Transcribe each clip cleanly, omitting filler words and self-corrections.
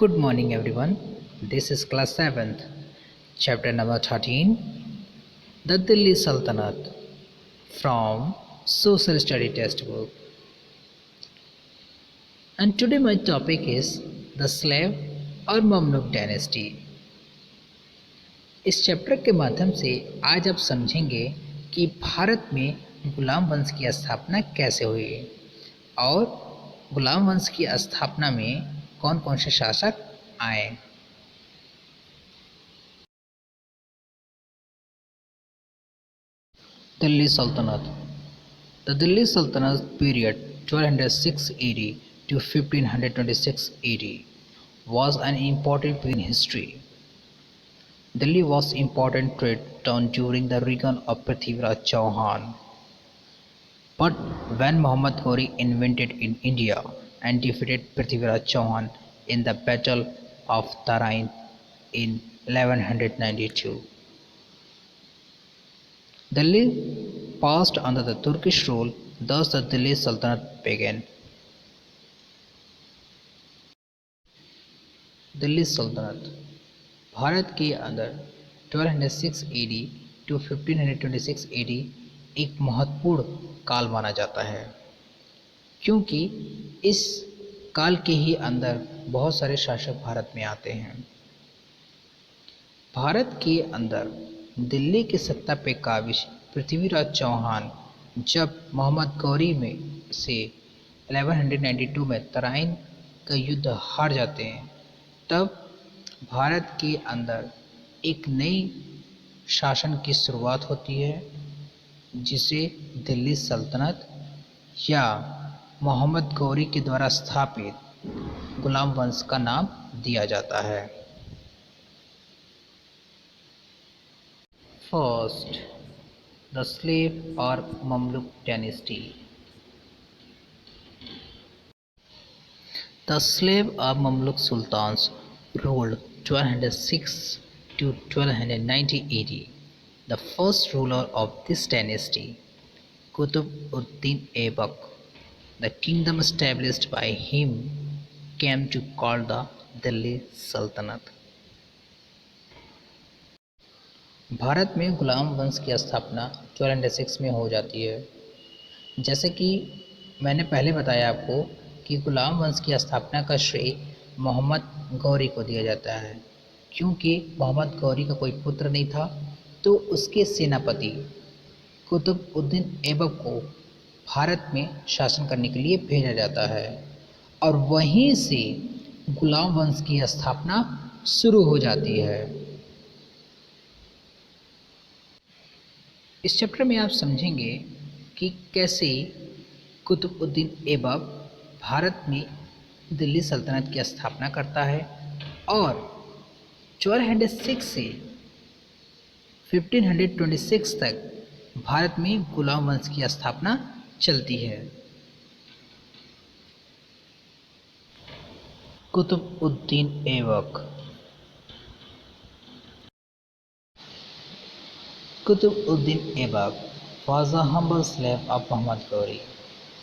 Good morning, everyone. This is class 7th, chapter number 13, The Delhi Sultanate, from Social Study Textbook. And today my topic is the slave और Mamluk dynasty. इस chapter के माध्यम से आज आप समझेंगे कि भारत में गुलाम वंश की स्थापना कैसे हुई और गुलाम वंश की स्थापना में कौन कौन से शासक आए। दिल्ली सल्तनत। The Delhi Sultanate period 1206 AD to 1526 AD was an important period in history. Delhi was an important trade town during the reign of Prithviraj Chauhan. But when Muhammad Ghori invaded in India and defeated Prithviraj Chauhan in the Battle of Tarain in 1192, Delhi passed under the Turkish rule, thus the Delhi Sultanate began. Delhi सल्तनत भारत के अंदर 1206 AD to 1526 AD एक महत्वपूर्ण काल माना जाता है, क्योंकि इस काल के ही अंदर बहुत सारे शासक भारत में आते हैं। भारत के अंदर दिल्ली की सत्ता पे काबिज पृथ्वीराज चौहान जब मोहम्मद गौरी में से 1192 में तराइन का युद्ध हार जाते हैं, तब भारत के अंदर एक नई शासन की शुरुआत होती है, जिसे दिल्ली सल्तनत या मोहम्मद गौरी के द्वारा स्थापित गुलाम वंश का नाम दिया जाता है। फर्स्ट, द स्लेव और ममलुक dynasty. The slave or Mamluk sultans ruled 1206 to 1290 AD. The first ruler of this dynasty, Qutb-ud-Din Aibak, the kingdom established by him, came to call the Delhi Sultanate. Bharat में गुलाम वंश की स्थापना 1206 में हो जाती है। जैसे कि मैंने पहले बताया आपको कि गुलाम वंश की स्थापना का श्रेय मोहम्मद गौरी को दिया जाता है, क्योंकि मोहम्मद गौरी का कोई पुत्र नहीं था, तो उसके सेनापति कुतुब-उद-दीन ऐबक को भारत में शासन करने के लिए भेजा जाता है और वहीं से गुलाम वंश की स्थापना शुरू हो जाती है। इस चैप्टर में आप समझेंगे कि कैसे कुतुब-उद-दीन ऐबक भारत में दिल्ली सल्तनत की स्थापना करता है और 1206 से 1526 तक भारत में गुलाम वंश की स्थापना चलती है। कुतुब-उद-दीन Aibak. Qutb-ud-Din Aibak was a humble slave of Muhammad Ghori.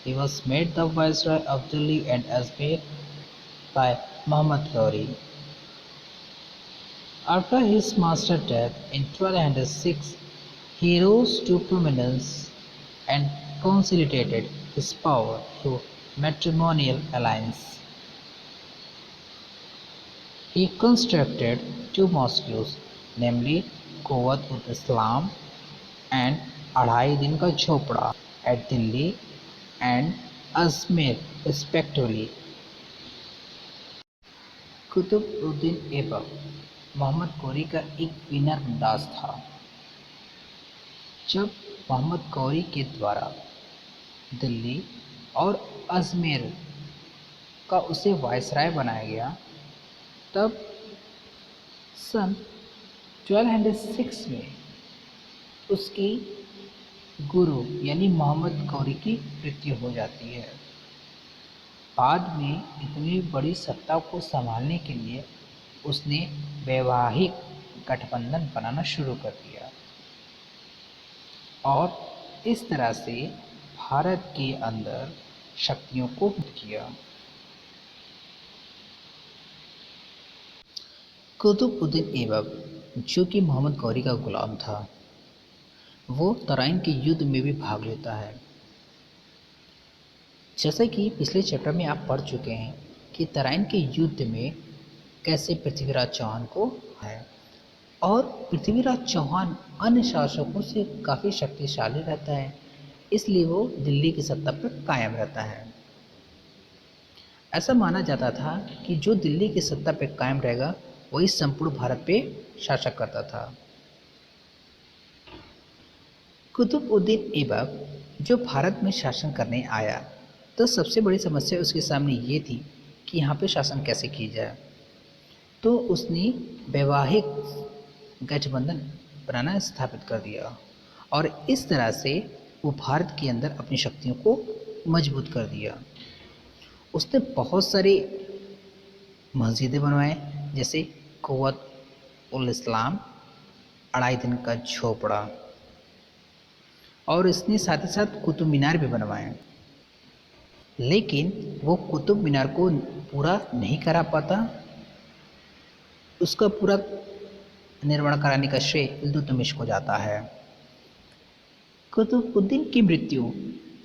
He was made the viceroy of Delhi and Ajmer by Muhammad Ghori. After his master's death in 1206, he rose to prominence and consolidated his power through matrimonial alliance. He constructed two mosques, namely Quwwat-ul-Islam and Adhai Din Ka Jhopda at Delhi and Ajmer respectively. कुतुब-उद-दीन Aibak Mohammad Ghori का एक विनम्र दास था। जब मोहम्मद गौरी के द्वारा दिल्ली और अजमेर का उसे वायसराय बनाया गया, तब सन 1206 में उसकी गुरु यानी मोहम्मद गौरी की मृत्यु हो जाती है। बाद में इतनी बड़ी सत्ता को संभालने के लिए उसने वैवाहिक गठबंधन बनाना शुरू कर दिया और इस तरह से भारत के अंदर शक्तियों को किया। कुतुबुद्दीन ऐबक, जो कि मोहम्मद गौरी का गुलाम था, वो तराइन के युद्ध में भी भाग लेता है। जैसे कि पिछले चैप्टर में आप पढ़ चुके हैं कि तराइन के युद्ध में कैसे पृथ्वीराज चौहान को है, और पृथ्वीराज चौहान अन्य शासकों से काफ़ी शक्तिशाली रहता है, इसलिए वो दिल्ली की सत्ता पर कायम रहता है। ऐसा माना जाता था कि जो दिल्ली की सत्ता पर कायम रहेगा वही संपूर्ण भारत पे शासन करता था। कुतुबुद्दीन ऐबक जो भारत में शासन करने आया, तो सबसे बड़ी समस्या उसके सामने ये थी कि यहाँ पे शासन कैसे की जाए। तो उसने वैवाहिक गठबंधन बनाना स्थापित कर दिया, और इस तरह से वो भारत के अंदर अपनी शक्तियों को मजबूत कर दिया। उसने बहुत सारे मस्जिदें बनवाए, जैसे कुव्वत उल इस्लाम, अढ़ाई दिन का झोपड़ा, और इसने साथ ही साथ कुतुब मीनार भी बनवाए। लेकिन वो कुतुब मीनार को पूरा नहीं करा पाता। उसका पूरा निर्माण कराने का श्रेय इल्तुतमिश को जाता है। कुतुबुद्दीन की मृत्यु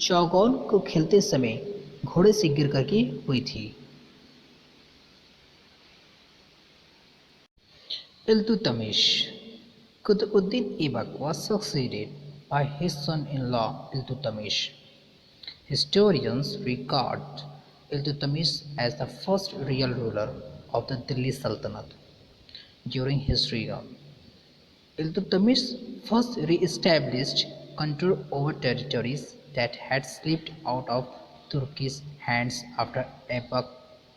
चौगौन को खेलते समय घोड़े से गिर करके हुई थी। Iltutmish, Qutubuddin Aibak was succeeded by his son-in-law Iltutmish. Historians regard Iltutmish as the first real ruler of the Delhi Sultanate during his reign. Iltutmish first re-established control over territories that had slipped out of Turkish hands after Aybak's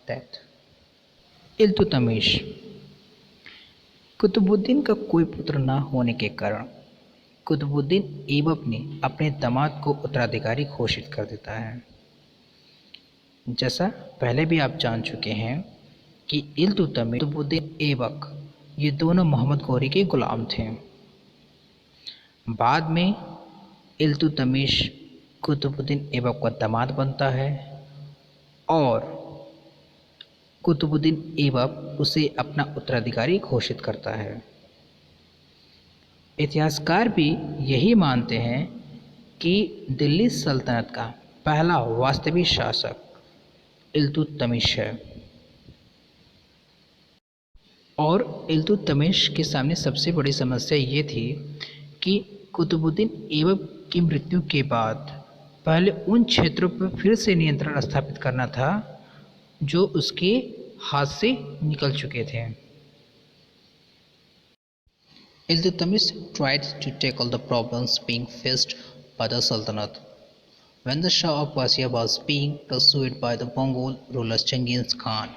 death. Iltutmish, Qutubuddin का कोई पुत्र न होने के कारण कुतुबुद्दीन ऐबक ने अपने दामाद को उत्तराधिकारी घोषित कर देता है। जैसा पहले भी आप जान चुके हैं कि इल्तुतमिश, कुतुबुद्दीन ऐबक ये दोनों मोहम्मद गौरी के गुलाम थे। बाद में इल्तुतमिश कुतुबुद्दीन ऐबक का दामाद बनता है, और कुतुबुद्दीन ऐबक उसे अपना उत्तराधिकारी घोषित करता है। इतिहासकार भी यही मानते हैं कि दिल्ली सल्तनत का पहला वास्तविक शासक इल्तुतमिश है, और इल्तुतमिश के सामने सबसे बड़ी समस्या ये थी कि कुतुबुद्दीन ऐबक की मृत्यु के बाद पहले उन क्षेत्रों पर फिर से नियंत्रण स्थापित करना था जो उसके हाथ से निकल चुके थे। Iltutmish tried to tackle the problems being faced by the Sultanate when the Shah of Persia was being pursued by the Mongol ruler Genghis Khan.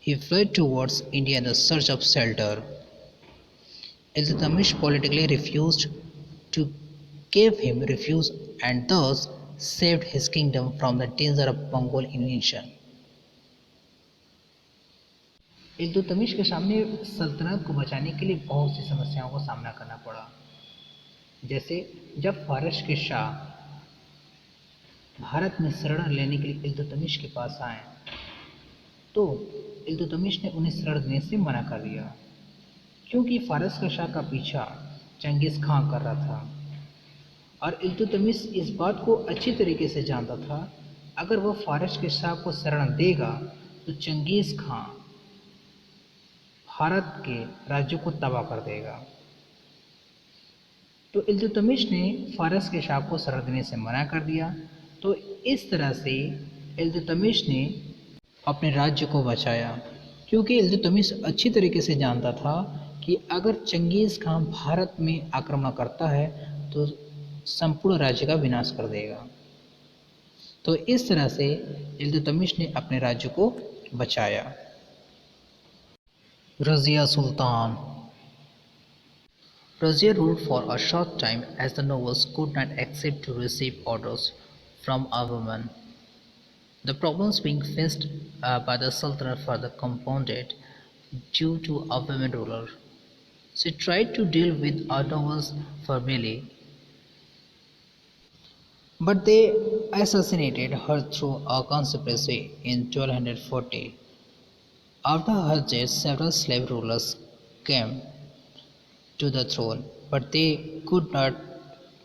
He fled towards India in search of shelter. Iltutmish politically refused to give him refuge and thus saved his kingdom from the danger of Mongol invasion. Iltutmish के सामने सल्तनत को बचाने के लिए बहुत सी समस्याओं का सामना करना पड़ा। जैसे जब फारस के शाह भारत में शरण लेने के लिए इल्तुतमिश के पास आए, तो इल्तुतमिश ने उन्हें शरण देने से मना कर दिया, क्योंकि फारस का शाह का पीछा चंगेज़ खां कर रहा था, और इल्तुतमिश इस बात को अच्छी तरीके से जानता था, अगर वह फारस के शाह को शरण देगा तो चंगेज़ खां भारत के राज्यों को तबाह कर देगा। तो इल्तुतमिश ने फारस के शाह को शरण देने से मना कर दिया। तो इस तरह से इल्तुतमिश ने अपने राज्य को बचाया, क्योंकि इल्तुतमिश अच्छी तरीके से जानता था कि अगर चंगेज़ खान भारत में आक्रमण करता है तो संपूर्ण राज्य का विनाश कर देगा। तो इस तरह से इल्तुतमिश ने अपने राज्य को बचाया। Razia Sultan. Razia ruled for a short time as the nobles could not accept to receive orders from a woman. The problems being faced by the Sultanate further compounded due to a woman ruler. She tried to deal with our nobles formally, but they assassinated her through a conspiracy in 1240. After her death, several slave rulers came to the throne, but they could not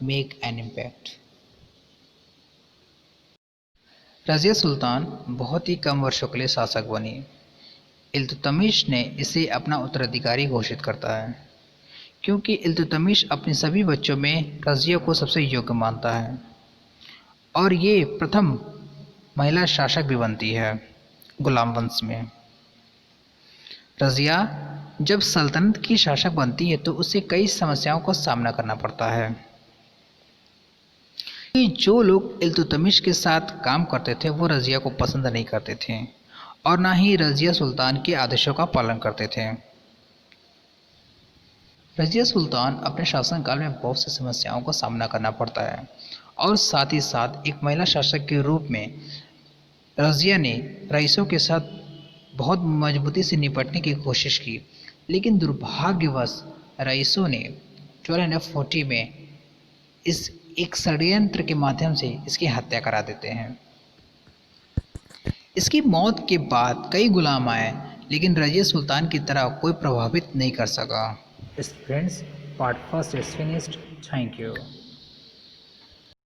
make an impact. Razia सुल्तान बहुत ही कम वर्षों के लिए शासक बनी। इल्तुतमिश ने इसे अपना उत्तराधिकारी घोषित करता है, क्योंकि इल्तुतमिश अपने सभी बच्चों में रज़िया को सबसे योग्य मानता है और ये प्रथम महिला शासक भी बनती है गुलाम वंश में। रज़िया जब सल्तनत की शासक बनती है तो उसे कई समस्याओं का सामना करना पड़ता है कि जो लोग इल्तुतमिश के साथ काम करते थे वो रज़िया को पसंद नहीं करते थे और ना ही रज़िया सुल्तान के आदेशों का पालन करते थे। रज़िया सुल्तान अपने शासनकाल में बहुत सी समस्याओं का सामना करना पड़ता है और साथ ही साथ एक महिला शासक के रूप में रज़िया ने रईसों के साथ बहुत मजबूती से निपटने की कोशिश की, लेकिन दुर्भाग्यवश रईसों ने 1240 में इस एक षड्यंत्र के माध्यम से इसकी हत्या करा देते हैं। इसकी मौत के बाद कई गुलाम आए, लेकिन रज़िया सुल्तान की तरह कोई प्रभावित नहीं कर सका। Friends, part first is finished. Thank you.